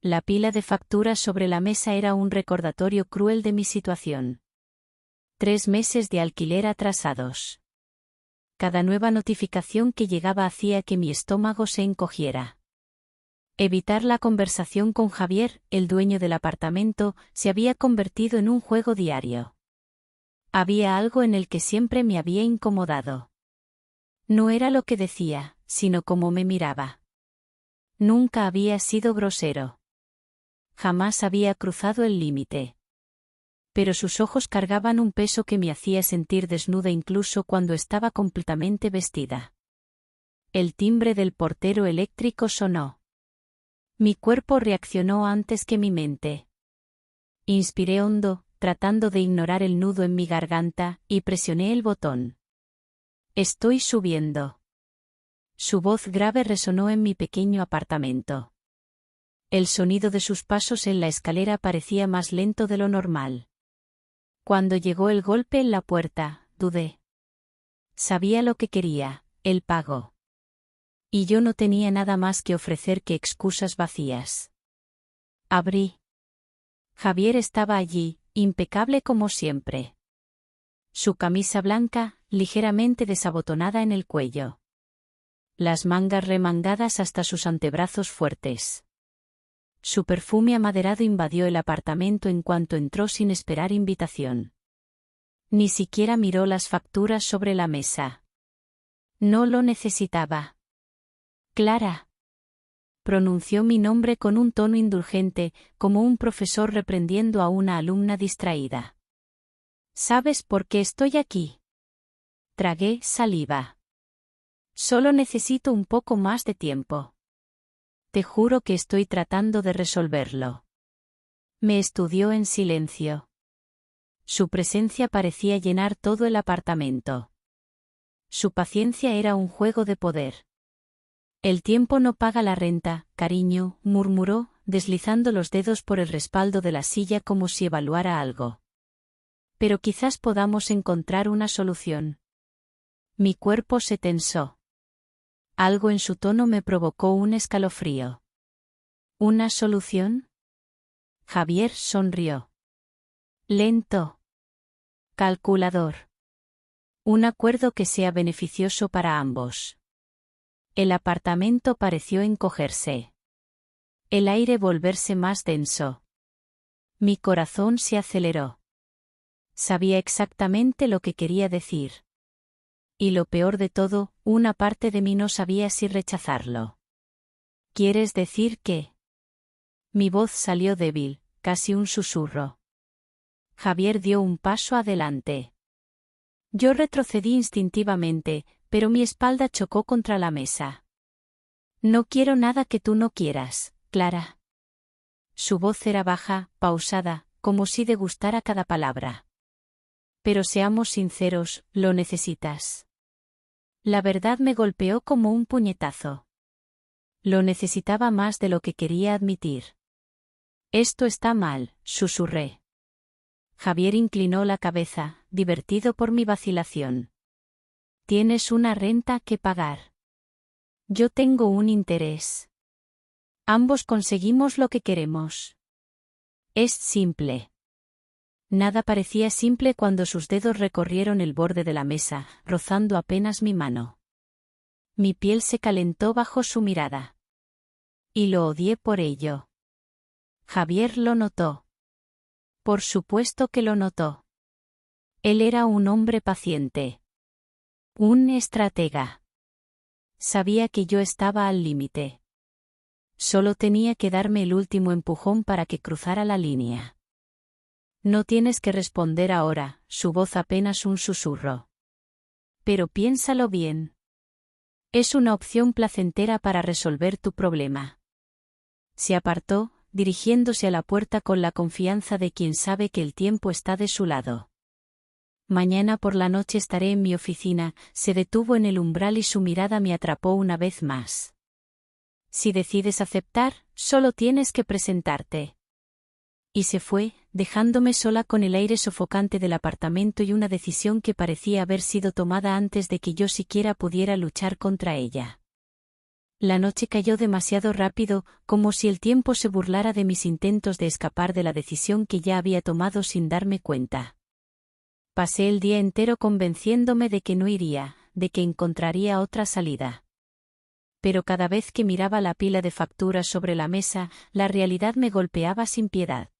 La pila de facturas sobre la mesa era un recordatorio cruel de mi situación. 3 meses de alquiler atrasados. Cada nueva notificación que llegaba hacía que mi estómago se encogiera. Evitar la conversación con Javier, el dueño del apartamento, se había convertido en un juego diario. Había algo en el que siempre me había incomodado. No era lo que decía, sino cómo me miraba. Nunca había sido grosero. Jamás había cruzado el límite. Pero sus ojos cargaban un peso que me hacía sentir desnuda incluso cuando estaba completamente vestida. El timbre del portero eléctrico sonó. Mi cuerpo reaccionó antes que mi mente. Inspiré hondo, tratando de ignorar el nudo en mi garganta, y presioné el botón. Estoy subiendo. Su voz grave resonó en mi pequeño apartamento. El sonido de sus pasos en la escalera parecía más lento de lo normal. Cuando llegó el golpe en la puerta, dudé. Sabía lo que quería, el pago. Y yo no tenía nada más que ofrecer que excusas vacías. Abrí. Javier estaba allí, impecable como siempre. Su camisa blanca, ligeramente desabotonada en el cuello. Las mangas remangadas hasta sus antebrazos fuertes. Su perfume amaderado invadió el apartamento en cuanto entró sin esperar invitación. Ni siquiera miró las facturas sobre la mesa. No lo necesitaba. Clara. Pronunció mi nombre con un tono indulgente, como un profesor reprendiendo a una alumna distraída. ¿Sabes por qué estoy aquí? Tragué saliva. Solo necesito un poco más de tiempo. Te juro que estoy tratando de resolverlo. Me estudió en silencio. Su presencia parecía llenar todo el apartamento. Su paciencia era un juego de poder. El tiempo no paga la renta, cariño, murmuró, deslizando los dedos por el respaldo de la silla como si evaluara algo. Pero quizás podamos encontrar una solución. Mi cuerpo se tensó. Algo en su tono me provocó un escalofrío. ¿Una solución? Javier sonrió. Lento. Calculador. Un acuerdo que sea beneficioso para ambos. El apartamento pareció encogerse. El aire volverse más denso. Mi corazón se aceleró. Sabía exactamente lo que quería decir. Y lo peor de todo, una parte de mí no sabía si rechazarlo. ¿Quieres decir qué? Mi voz salió débil, casi un susurro. Javier dio un paso adelante. Yo retrocedí instintivamente, pero mi espalda chocó contra la mesa. No quiero nada que tú no quieras, Clara. Su voz era baja, pausada, como si degustara cada palabra. Pero seamos sinceros, lo necesitas. La verdad me golpeó como un puñetazo. Lo necesitaba más de lo que quería admitir. Esto está mal, susurré. Javier inclinó la cabeza, divertido por mi vacilación. Tienes una renta que pagar. Yo tengo un interés. Ambos conseguimos lo que queremos. Es simple. Nada parecía simple cuando sus dedos recorrieron el borde de la mesa, rozando apenas mi mano. Mi piel se calentó bajo su mirada. Y lo odié por ello. Javier lo notó. Por supuesto que lo notó. Él era un hombre paciente. Un estratega. Sabía que yo estaba al límite. Solo tenía que darme el último empujón para que cruzara la línea. No tienes que responder ahora, su voz apenas un susurro. Pero piénsalo bien. Es una opción placentera para resolver tu problema. Se apartó, dirigiéndose a la puerta con la confianza de quien sabe que el tiempo está de su lado. Mañana por la noche estaré en mi oficina, se detuvo en el umbral y su mirada me atrapó una vez más. Si decides aceptar, solo tienes que presentarte. Y se fue, dejándome sola con el aire sofocante del apartamento y una decisión que parecía haber sido tomada antes de que yo siquiera pudiera luchar contra ella. La noche cayó demasiado rápido, como si el tiempo se burlara de mis intentos de escapar de la decisión que ya había tomado sin darme cuenta. Pasé el día entero convenciéndome de que no iría, de que encontraría otra salida. Pero cada vez que miraba la pila de facturas sobre la mesa, la realidad me golpeaba sin piedad.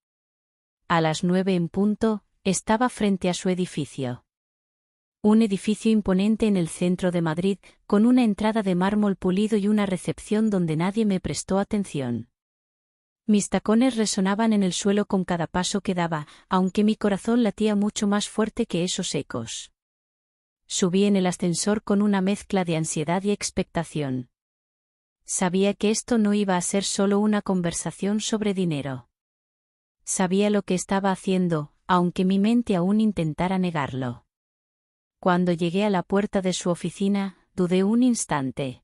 A las 9 en punto, estaba frente a su edificio. Un edificio imponente en el centro de Madrid, con una entrada de mármol pulido y una recepción donde nadie me prestó atención. Mis tacones resonaban en el suelo con cada paso que daba, aunque mi corazón latía mucho más fuerte que esos ecos. Subí en el ascensor con una mezcla de ansiedad y expectación. Sabía que esto no iba a ser solo una conversación sobre dinero. Sabía lo que estaba haciendo, aunque mi mente aún intentara negarlo. Cuando llegué a la puerta de su oficina, dudé un instante.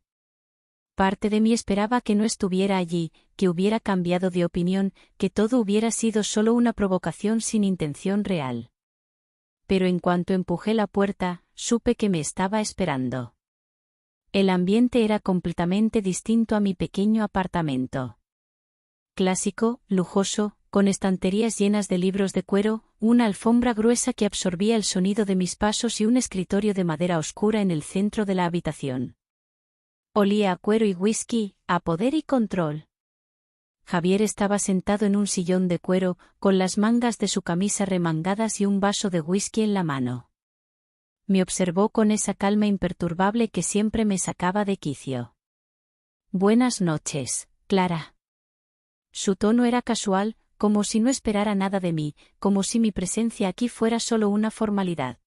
Parte de mí esperaba que no estuviera allí, que hubiera cambiado de opinión, que todo hubiera sido solo una provocación sin intención real. Pero en cuanto empujé la puerta, supe que me estaba esperando. El ambiente era completamente distinto a mi pequeño apartamento. Clásico, lujoso, con estanterías llenas de libros de cuero, una alfombra gruesa que absorbía el sonido de mis pasos y un escritorio de madera oscura en el centro de la habitación. Olía a cuero y whisky, a poder y control. Javier estaba sentado en un sillón de cuero, con las mangas de su camisa remangadas y un vaso de whisky en la mano. Me observó con esa calma imperturbable que siempre me sacaba de quicio. Buenas noches, Clara. Su tono era casual, como si no esperara nada de mí, como si mi presencia aquí fuera solo una formalidad.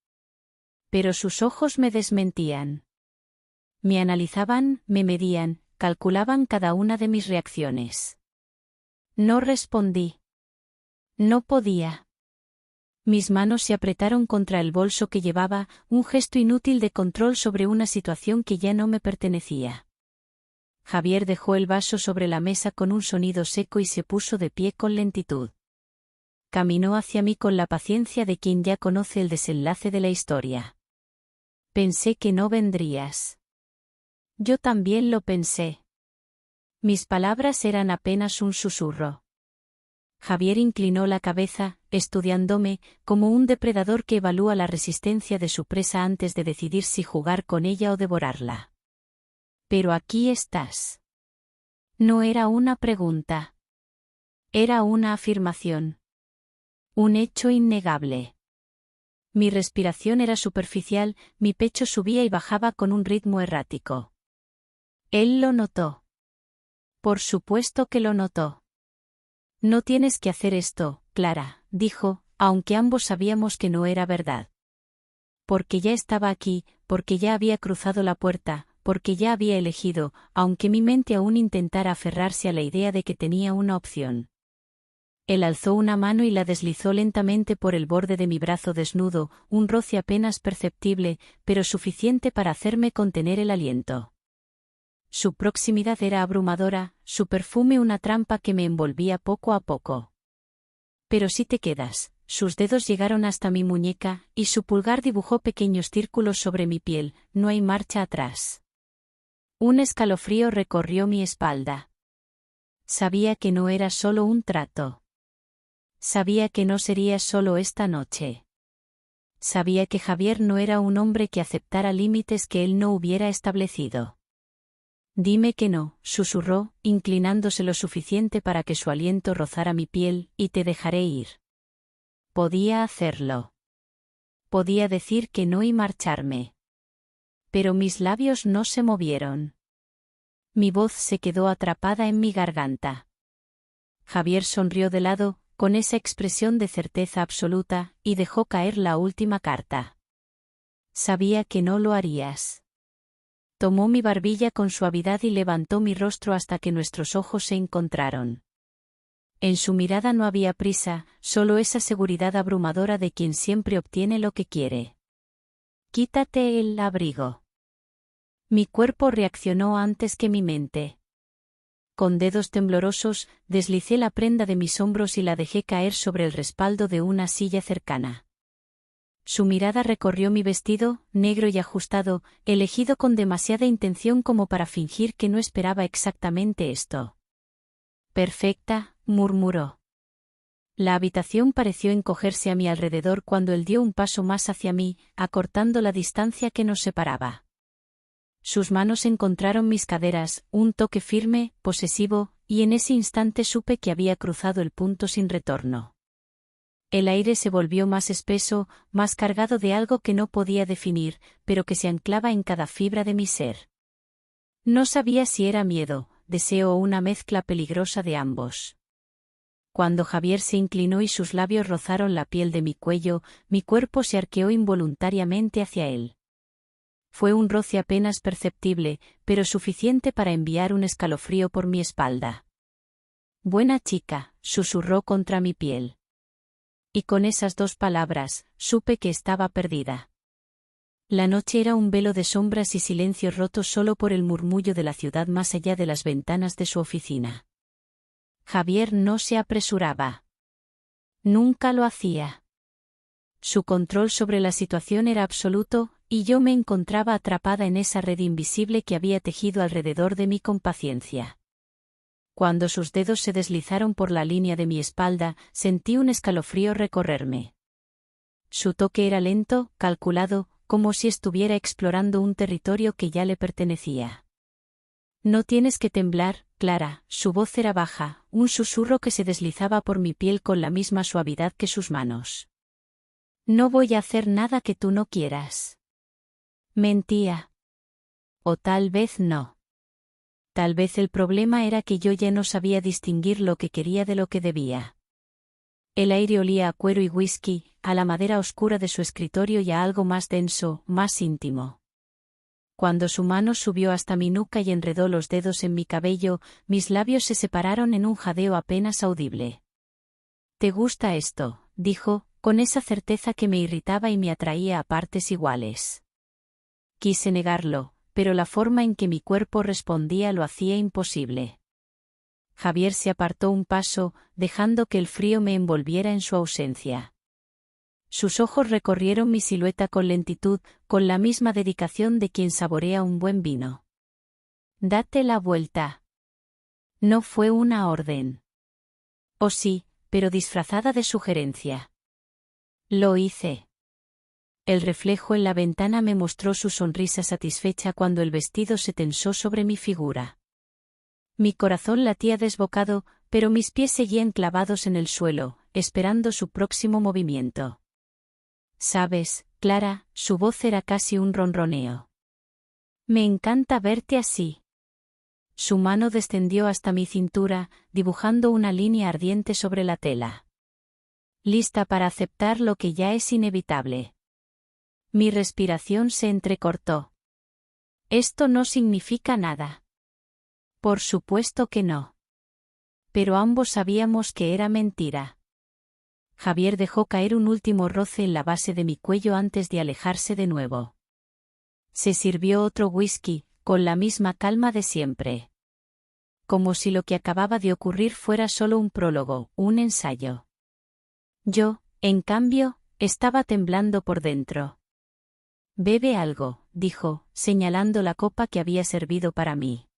Pero sus ojos me desmentían. Me analizaban, me medían, calculaban cada una de mis reacciones. No respondí. No podía. Mis manos se apretaron contra el bolso que llevaba, un gesto inútil de control sobre una situación que ya no me pertenecía. Javier dejó el vaso sobre la mesa con un sonido seco y se puso de pie con lentitud. Caminó hacia mí con la paciencia de quien ya conoce el desenlace de la historia. Pensé que no vendrías. Yo también lo pensé. Mis palabras eran apenas un susurro. Javier inclinó la cabeza, estudiándome, como un depredador que evalúa la resistencia de su presa antes de decidir si jugar con ella o devorarla. Pero aquí estás. No era una pregunta. Era una afirmación. Un hecho innegable. Mi respiración era superficial, mi pecho subía y bajaba con un ritmo errático. Él lo notó. Por supuesto que lo notó. No tienes que hacer esto, Clara, dijo, aunque ambos sabíamos que no era verdad. Porque ya estaba aquí, porque ya había cruzado la puerta, porque ya había elegido, aunque mi mente aún intentara aferrarse a la idea de que tenía una opción. Él alzó una mano y la deslizó lentamente por el borde de mi brazo desnudo, un roce apenas perceptible, pero suficiente para hacerme contener el aliento. Su proximidad era abrumadora, su perfume una trampa que me envolvía poco a poco. Pero si te quedas, sus dedos llegaron hasta mi muñeca, y su pulgar dibujó pequeños círculos sobre mi piel, no hay marcha atrás. Un escalofrío recorrió mi espalda. Sabía que no era solo un trato. Sabía que no sería solo esta noche. Sabía que Javier no era un hombre que aceptara límites que él no hubiera establecido. Dime que no, susurró, inclinándose lo suficiente para que su aliento rozara mi piel, y te dejaré ir. Podía hacerlo. Podía decir que no y marcharme. Pero mis labios no se movieron. Mi voz se quedó atrapada en mi garganta. Javier sonrió de lado, con esa expresión de certeza absoluta, y dejó caer la última carta. Sabía que no lo harías. Tomó mi barbilla con suavidad y levantó mi rostro hasta que nuestros ojos se encontraron. En su mirada no había prisa, solo esa seguridad abrumadora de quien siempre obtiene lo que quiere. Quítate el abrigo. Mi cuerpo reaccionó antes que mi mente. Con dedos temblorosos, deslicé la prenda de mis hombros y la dejé caer sobre el respaldo de una silla cercana. Su mirada recorrió mi vestido, negro y ajustado, elegido con demasiada intención como para fingir que no esperaba exactamente esto. Perfecta, murmuró. La habitación pareció encogerse a mi alrededor cuando él dio un paso más hacia mí, acortando la distancia que nos separaba. Sus manos encontraron mis caderas, un toque firme, posesivo, y en ese instante supe que había cruzado el punto sin retorno. El aire se volvió más espeso, más cargado de algo que no podía definir, pero que se anclaba en cada fibra de mi ser. No sabía si era miedo, deseo o una mezcla peligrosa de ambos. Cuando Javier se inclinó y sus labios rozaron la piel de mi cuello, mi cuerpo se arqueó involuntariamente hacia él. Fue un roce apenas perceptible, pero suficiente para enviar un escalofrío por mi espalda. «Buena chica», susurró contra mi piel. Y con esas dos palabras, supe que estaba perdida. La noche era un velo de sombras y silencio roto solo por el murmullo de la ciudad más allá de las ventanas de su oficina. Javier no se apresuraba. Nunca lo hacía. Su control sobre la situación era absoluto, y yo me encontraba atrapada en esa red invisible que había tejido alrededor de mí con paciencia. Cuando sus dedos se deslizaron por la línea de mi espalda, sentí un escalofrío recorrerme. Su toque era lento, calculado, como si estuviera explorando un territorio que ya le pertenecía. «No tienes que temblar, Clara», su voz era baja, un susurro que se deslizaba por mi piel con la misma suavidad que sus manos. «No voy a hacer nada que tú no quieras». Mentía. O tal vez no. Tal vez el problema era que yo ya no sabía distinguir lo que quería de lo que debía. El aire olía a cuero y whisky, a la madera oscura de su escritorio y a algo más denso, más íntimo. Cuando su mano subió hasta mi nuca y enredó los dedos en mi cabello, mis labios se separaron en un jadeo apenas audible. «¿Te gusta esto?», dijo, con esa certeza que me irritaba y me atraía a partes iguales. Quise negarlo, pero la forma en que mi cuerpo respondía lo hacía imposible. Javier se apartó un paso, dejando que el frío me envolviera en su ausencia. Sus ojos recorrieron mi silueta con lentitud, con la misma dedicación de quien saborea un buen vino. «Date la vuelta». No fue una orden. O sí, pero disfrazada de sugerencia. Lo hice. El reflejo en la ventana me mostró su sonrisa satisfecha cuando el vestido se tensó sobre mi figura. Mi corazón latía desbocado, pero mis pies seguían clavados en el suelo, esperando su próximo movimiento. «Sabes, Clara», su voz era casi un ronroneo. «Me encanta verte así». Su mano descendió hasta mi cintura, dibujando una línea ardiente sobre la tela. «Lista para aceptar lo que ya es inevitable». Mi respiración se entrecortó. «Esto no significa nada». Por supuesto que no. Pero ambos sabíamos que era mentira. Javier dejó caer un último roce en la base de mi cuello antes de alejarse de nuevo. Se sirvió otro whisky, con la misma calma de siempre. Como si lo que acababa de ocurrir fuera solo un prólogo, un ensayo. Yo, en cambio, estaba temblando por dentro. «Bebe algo», dijo, señalando la copa que había servido para mí.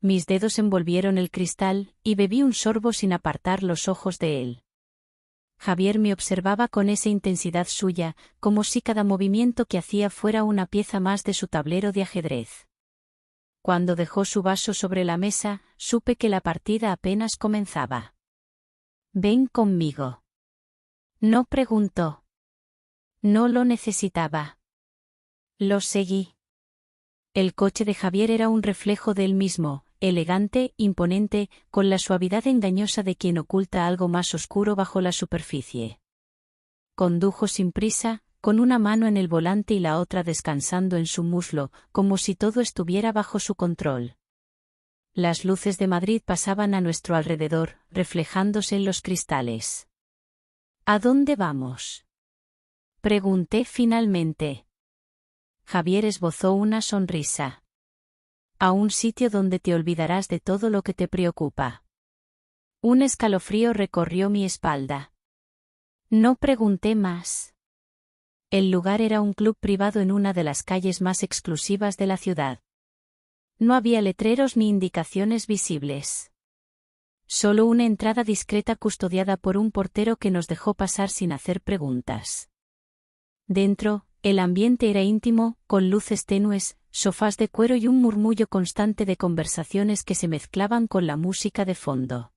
Mis dedos envolvieron el cristal, y bebí un sorbo sin apartar los ojos de él. Javier me observaba con esa intensidad suya, como si cada movimiento que hacía fuera una pieza más de su tablero de ajedrez. Cuando dejó su vaso sobre la mesa, supe que la partida apenas comenzaba. «Ven conmigo». No preguntó. No lo necesitaba. Lo seguí. El coche de Javier era un reflejo de él mismo, elegante, imponente, con la suavidad engañosa de quien oculta algo más oscuro bajo la superficie. Condujo sin prisa, con una mano en el volante y la otra descansando en su muslo, como si todo estuviera bajo su control. Las luces de Madrid pasaban a nuestro alrededor, reflejándose en los cristales. «¿A dónde vamos?», pregunté finalmente. Javier esbozó una sonrisa. «A un sitio donde te olvidarás de todo lo que te preocupa». Un escalofrío recorrió mi espalda. No pregunté más. El lugar era un club privado en una de las calles más exclusivas de la ciudad. No había letreros ni indicaciones visibles. Solo una entrada discreta custodiada por un portero que nos dejó pasar sin hacer preguntas. Dentro, el ambiente era íntimo, con luces tenues, sofás de cuero y un murmullo constante de conversaciones que se mezclaban con la música de fondo.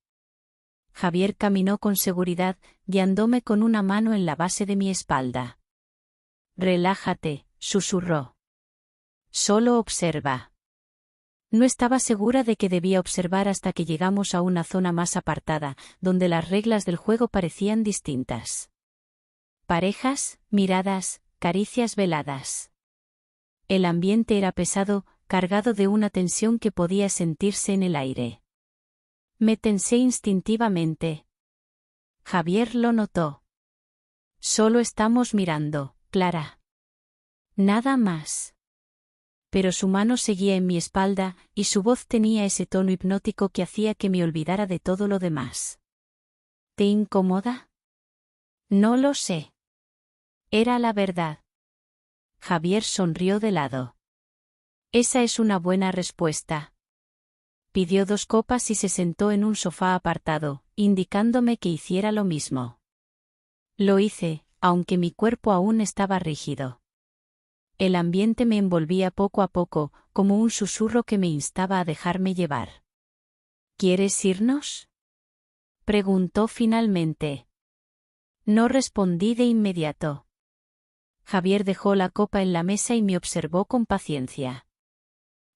Javier caminó con seguridad, guiándome con una mano en la base de mi espalda. «Relájate», susurró. «Solo observa». No estaba segura de que debía observar hasta que llegamos a una zona más apartada, donde las reglas del juego parecían distintas. Parejas, miradas, caricias veladas. El ambiente era pesado, cargado de una tensión que podía sentirse en el aire. Me tensé instintivamente. Javier lo notó. «Solo estamos mirando, Clara. Nada más». Pero su mano seguía en mi espalda, y su voz tenía ese tono hipnótico que hacía que me olvidara de todo lo demás. «¿Te incomoda?» «No lo sé». Era la verdad. Javier sonrió de lado. «Esa es una buena respuesta». Pidió 2 copas y se sentó en un sofá apartado, indicándome que hiciera lo mismo. Lo hice, aunque mi cuerpo aún estaba rígido. El ambiente me envolvía poco a poco, como un susurro que me instaba a dejarme llevar. «¿Quieres irnos?», preguntó finalmente. No respondí de inmediato. Javier dejó la copa en la mesa y me observó con paciencia.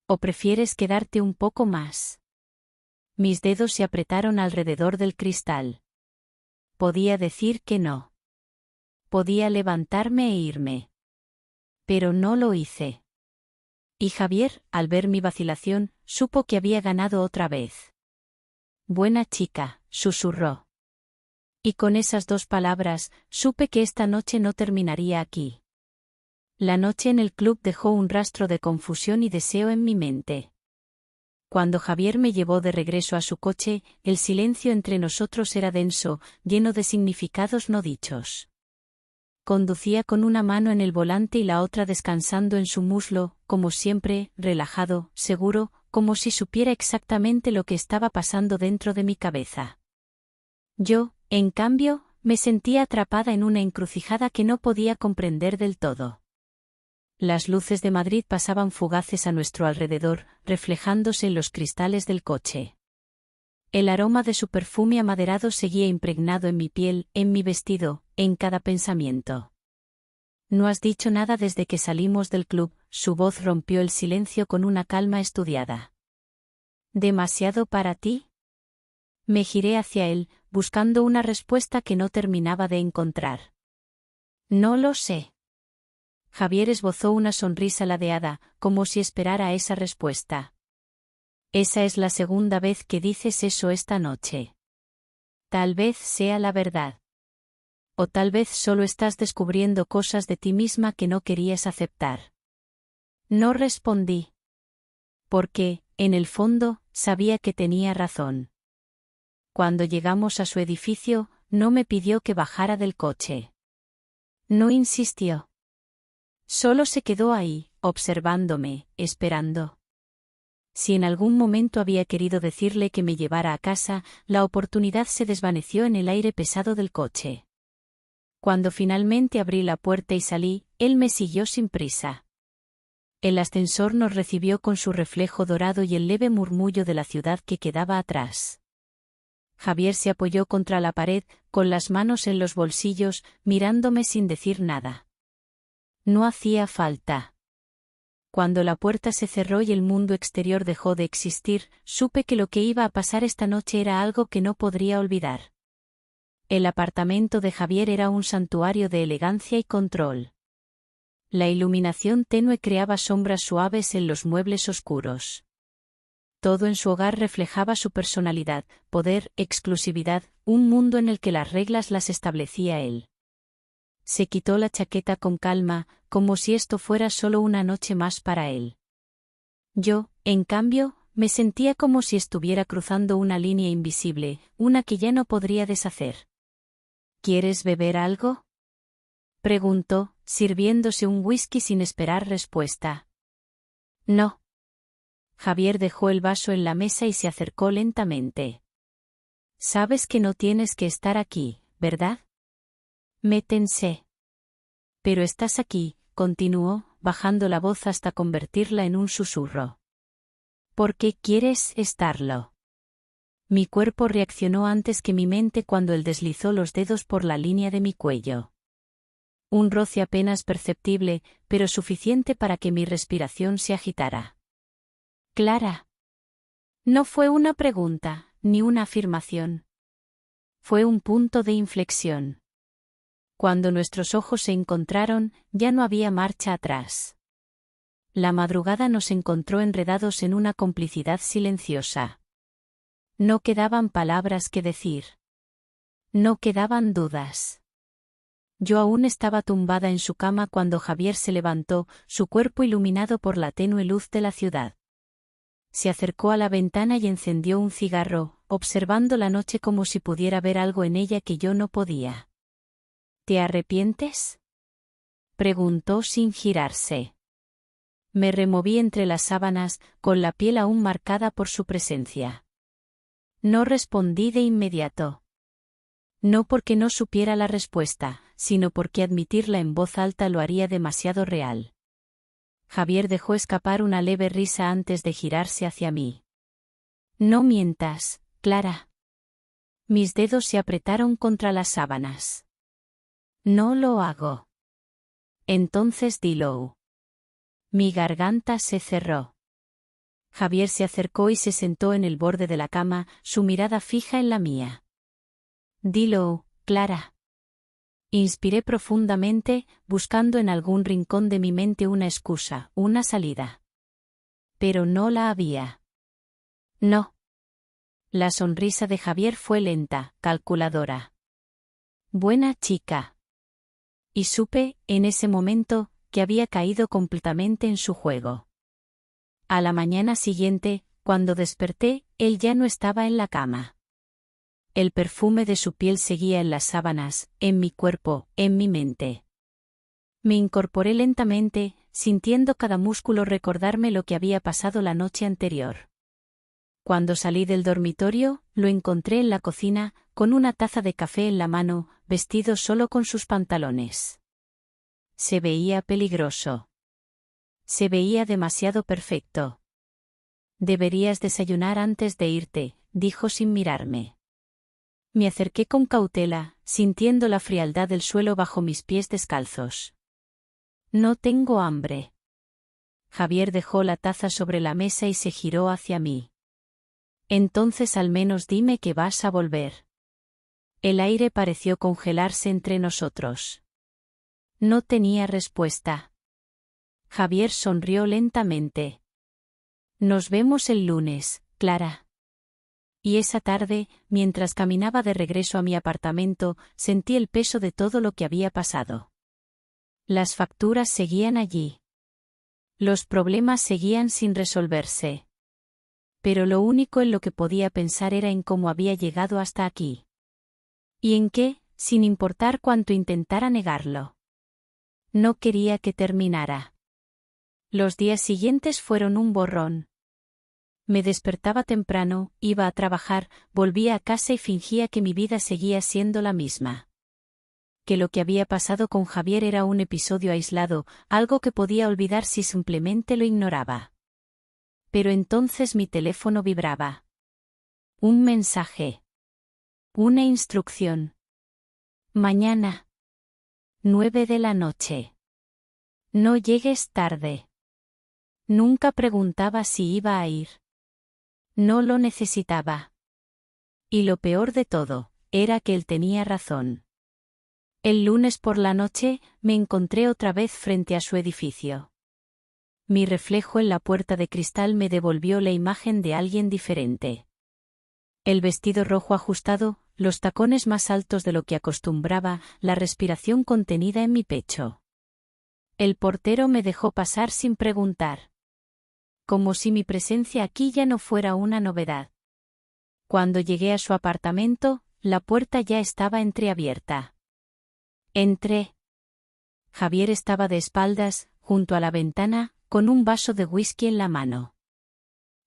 «¿O prefieres quedarte un poco más?». Mis dedos se apretaron alrededor del cristal. Podía decir que no. Podía levantarme e irme. Pero no lo hice. Y Javier, al ver mi vacilación, supo que había ganado otra vez. «Buena chica», susurró. Y con esas 2 palabras, supe que esta noche no terminaría aquí. La noche en el club dejó un rastro de confusión y deseo en mi mente. Cuando Javier me llevó de regreso a su coche, el silencio entre nosotros era denso, lleno de significados no dichos. Conducía con una mano en el volante y la otra descansando en su muslo, como siempre, relajado, seguro, como si supiera exactamente lo que estaba pasando dentro de mi cabeza. Yo, en cambio, me sentía atrapada en una encrucijada que no podía comprender del todo. Las luces de Madrid pasaban fugaces a nuestro alrededor, reflejándose en los cristales del coche. El aroma de su perfume amaderado seguía impregnado en mi piel, en mi vestido, en cada pensamiento. «No has dicho nada desde que salimos del club», su voz rompió el silencio con una calma estudiada. «¿Demasiado para ti?». Me giré hacia él, buscando una respuesta que no terminaba de encontrar. «No lo sé». Javier esbozó una sonrisa ladeada, como si esperara esa respuesta. «Esa es la segunda vez que dices eso esta noche. Tal vez sea la verdad. O tal vez solo estás descubriendo cosas de ti misma que no querías aceptar». No respondí. Porque, en el fondo, sabía que tenía razón. Cuando llegamos a su edificio, no me pidió que bajara del coche. No insistió. Solo se quedó ahí, observándome, esperando. Si en algún momento había querido decirle que me llevara a casa, la oportunidad se desvaneció en el aire pesado del coche. Cuando finalmente abrí la puerta y salí, él me siguió sin prisa. El ascensor nos recibió con su reflejo dorado y el leve murmullo de la ciudad que quedaba atrás. Javier se apoyó contra la pared, con las manos en los bolsillos, mirándome sin decir nada. No hacía falta. Cuando la puerta se cerró y el mundo exterior dejó de existir, supe que lo que iba a pasar esta noche era algo que no podría olvidar. El apartamento de Javier era un santuario de elegancia y control. La iluminación tenue creaba sombras suaves en los muebles oscuros. Todo en su hogar reflejaba su personalidad, poder, exclusividad, un mundo en el que las reglas las establecía él. Se quitó la chaqueta con calma, como si esto fuera solo una noche más para él. Yo, en cambio, me sentía como si estuviera cruzando una línea invisible, una que ya no podría deshacer. «¿Quieres beber algo?», preguntó, sirviéndose un whisky sin esperar respuesta. No. Javier dejó el vaso en la mesa y se acercó lentamente. Sabes que no tienes que estar aquí, ¿verdad? Me tensé. Pero estás aquí, continuó, bajando la voz hasta convertirla en un susurro. ¿Por qué quieres estarlo? Mi cuerpo reaccionó antes que mi mente cuando él deslizó los dedos por la línea de mi cuello. Un roce apenas perceptible, pero suficiente para que mi respiración se agitara. Clara. No fue una pregunta, ni una afirmación. Fue un punto de inflexión. Cuando nuestros ojos se encontraron, ya no había marcha atrás. La madrugada nos encontró enredados en una complicidad silenciosa. No quedaban palabras que decir. No quedaban dudas. Yo aún estaba tumbada en su cama cuando Javier se levantó, su cuerpo iluminado por la tenue luz de la ciudad. Se acercó a la ventana y encendió un cigarro, observando la noche como si pudiera ver algo en ella que yo no podía. ¿Te arrepientes?, preguntó sin girarse. Me removí entre las sábanas, con la piel aún marcada por su presencia. No respondí de inmediato. No porque no supiera la respuesta, sino porque admitirla en voz alta lo haría demasiado real. Javier dejó escapar una leve risa antes de girarse hacia mí. No mientas, Clara. Mis dedos se apretaron contra las sábanas. No lo hago. Entonces dilo. Mi garganta se cerró. Javier se acercó y se sentó en el borde de la cama, su mirada fija en la mía. Dilo, Clara. Inspiré profundamente, buscando en algún rincón de mi mente una excusa, una salida. Pero no la había. No. La sonrisa de Javier fue lenta, calculadora. Buena chica. Y supe, en ese momento, que había caído completamente en su juego. A la mañana siguiente, cuando desperté, él ya no estaba en la cama. El perfume de su piel seguía en las sábanas, en mi cuerpo, en mi mente. Me incorporé lentamente, sintiendo cada músculo recordarme lo que había pasado la noche anterior. Cuando salí del dormitorio, lo encontré en la cocina, con una taza de café en la mano, vestido solo con sus pantalones. Se veía peligroso. Se veía demasiado perfecto. Deberías desayunar antes de irte, dijo sin mirarme. Me acerqué con cautela, sintiendo la frialdad del suelo bajo mis pies descalzos. No tengo hambre. Javier dejó la taza sobre la mesa y se giró hacia mí. Entonces al menos dime que vas a volver. El aire pareció congelarse entre nosotros. No tenía respuesta. Javier sonrió lentamente. Nos vemos el lunes, Clara. Y esa tarde, mientras caminaba de regreso a mi apartamento, sentí el peso de todo lo que había pasado. Las facturas seguían allí. Los problemas seguían sin resolverse. Pero lo único en lo que podía pensar era en cómo había llegado hasta aquí. Y en qué, sin importar cuánto intentara negarlo. No quería que terminara. Los días siguientes fueron un borrón. Me despertaba temprano, iba a trabajar, volvía a casa y fingía que mi vida seguía siendo la misma. Que lo que había pasado con Javier era un episodio aislado, algo que podía olvidar si simplemente lo ignoraba. Pero entonces mi teléfono vibraba. Un mensaje. Una instrucción. Mañana. 9 de la noche. No llegues tarde. Nunca preguntaba si iba a ir. No lo necesitaba. Y lo peor de todo, era que él tenía razón. El lunes por la noche, me encontré otra vez frente a su edificio. Mi reflejo en la puerta de cristal me devolvió la imagen de alguien diferente. El vestido rojo ajustado, los tacones más altos de lo que acostumbraba, la respiración contenida en mi pecho. El portero me dejó pasar sin preguntar. Como si mi presencia aquí ya no fuera una novedad. Cuando llegué a su apartamento, la puerta ya estaba entreabierta. Entré. Javier estaba de espaldas, junto a la ventana, con un vaso de whisky en la mano.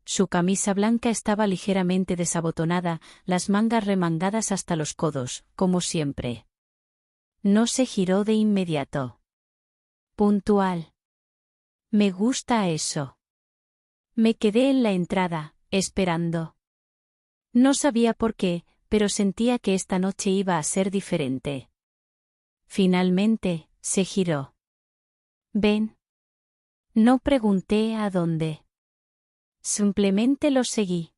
Su camisa blanca estaba ligeramente desabotonada, las mangas remangadas hasta los codos, como siempre. No se giró de inmediato. Puntual. Me gusta eso. Me quedé en la entrada, esperando. No sabía por qué, pero sentía que esta noche iba a ser diferente. Finalmente, se giró. Ven. No pregunté a dónde. Simplemente lo seguí.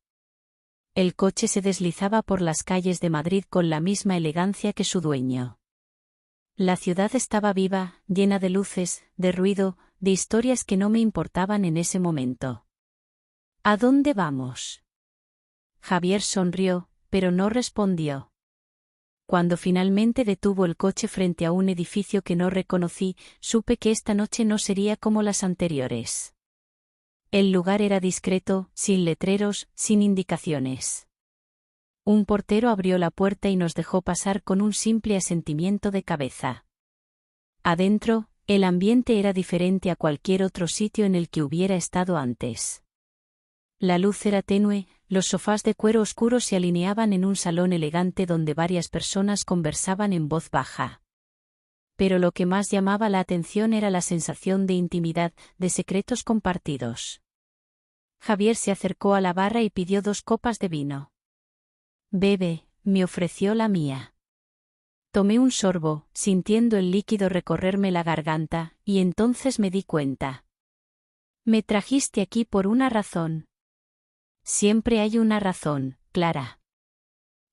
El coche se deslizaba por las calles de Madrid con la misma elegancia que su dueño. La ciudad estaba viva, llena de luces, de ruido, de historias que no me importaban en ese momento. ¿A dónde vamos? Javier sonrió, pero no respondió. Cuando finalmente detuvo el coche frente a un edificio que no reconocí, supe que esta noche no sería como las anteriores. El lugar era discreto, sin letreros, sin indicaciones. Un portero abrió la puerta y nos dejó pasar con un simple asentimiento de cabeza. Adentro, el ambiente era diferente a cualquier otro sitio en el que hubiera estado antes. La luz era tenue, los sofás de cuero oscuro se alineaban en un salón elegante donde varias personas conversaban en voz baja. Pero lo que más llamaba la atención era la sensación de intimidad, de secretos compartidos. Javier se acercó a la barra y pidió 2 copas de vino. Bebe, me ofreció la mía. Tomé un sorbo, sintiendo el líquido recorrerme la garganta, y entonces me di cuenta. Me trajiste aquí por una razón. Siempre hay una razón, Clara.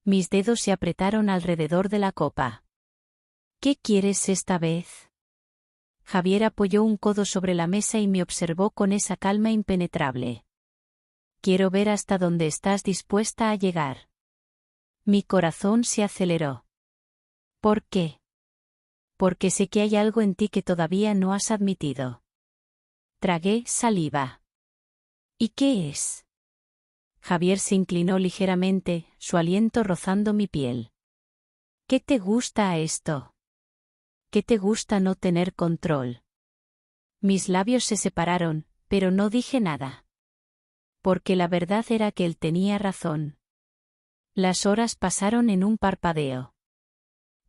Mis dedos se apretaron alrededor de la copa. ¿Qué quieres esta vez? Javier apoyó un codo sobre la mesa y me observó con esa calma impenetrable. Quiero ver hasta dónde estás dispuesta a llegar. Mi corazón se aceleró. ¿Por qué? Porque sé que hay algo en ti que todavía no has admitido. Tragué saliva. ¿Y qué es? Javier se inclinó ligeramente, su aliento rozando mi piel. ¿Qué te gusta a esto? ¿Qué te gusta no tener control? Mis labios se separaron, pero no dije nada. Porque la verdad era que él tenía razón. Las horas pasaron en un parpadeo.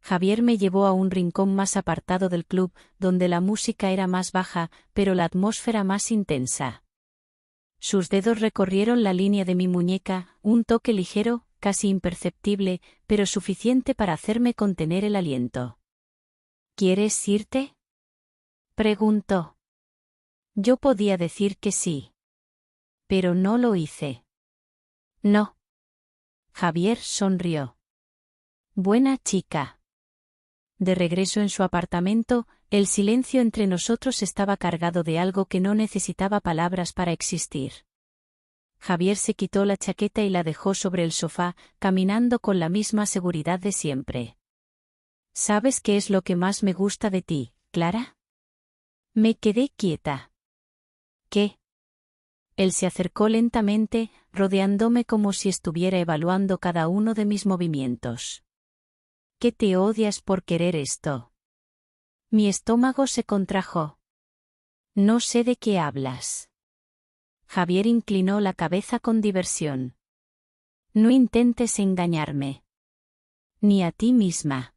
Javier me llevó a un rincón más apartado del club, donde la música era más baja, pero la atmósfera más intensa. Sus dedos recorrieron la línea de mi muñeca, un toque ligero, casi imperceptible, pero suficiente para hacerme contener el aliento. ¿Quieres irte? Preguntó. Yo podía decir que sí. Pero no lo hice. No. Javier sonrió. Buena chica. De regreso en su apartamento, el silencio entre nosotros estaba cargado de algo que no necesitaba palabras para existir. Javier se quitó la chaqueta y la dejó sobre el sofá, caminando con la misma seguridad de siempre. ¿Sabes qué es lo que más me gusta de ti, Clara? Me quedé quieta. ¿Qué? Él se acercó lentamente, rodeándome como si estuviera evaluando cada uno de mis movimientos. ¿Qué te odias por querer esto? Mi estómago se contrajo. No sé de qué hablas. Javier inclinó la cabeza con diversión. No intentes engañarme. Ni a ti misma.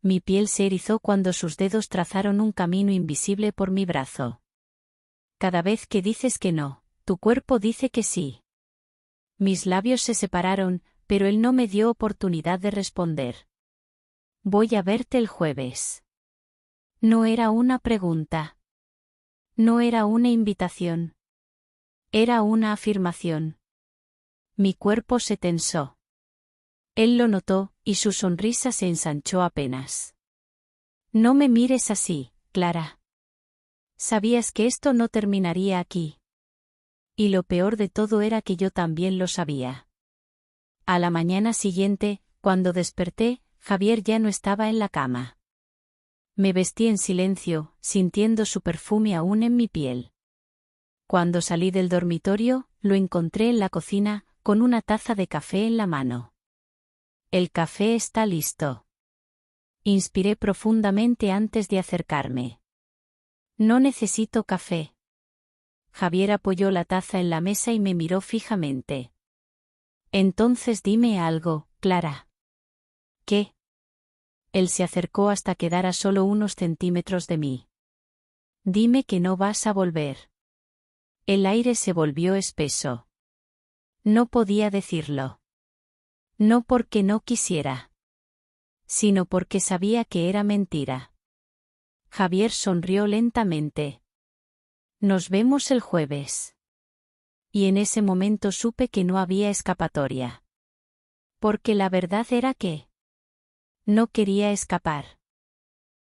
Mi piel se erizó cuando sus dedos trazaron un camino invisible por mi brazo. Cada vez que dices que no, tu cuerpo dice que sí. Mis labios se separaron, pero él no me dio oportunidad de responder. Voy a verte el jueves. No era una pregunta. No era una invitación. Era una afirmación. Mi cuerpo se tensó. Él lo notó, y su sonrisa se ensanchó apenas. No me mires así, Clara. Sabías que esto no terminaría aquí. Y lo peor de todo era que yo también lo sabía. A la mañana siguiente, cuando desperté, Javier ya no estaba en la cama. Me vestí en silencio, sintiendo su perfume aún en mi piel. Cuando salí del dormitorio, lo encontré en la cocina, con una taza de café en la mano. El café está listo. Inspiré profundamente antes de acercarme. No necesito café. Javier apoyó la taza en la mesa y me miró fijamente. Entonces dime algo, Clara. ¿Qué? Él se acercó hasta quedar a solo unos centímetros de mí. Dime que no vas a volver. El aire se volvió espeso. No podía decirlo. No porque no quisiera, sino porque sabía que era mentira. Javier sonrió lentamente. Nos vemos el jueves. Y en ese momento supe que no había escapatoria. Porque la verdad era que no quería escapar.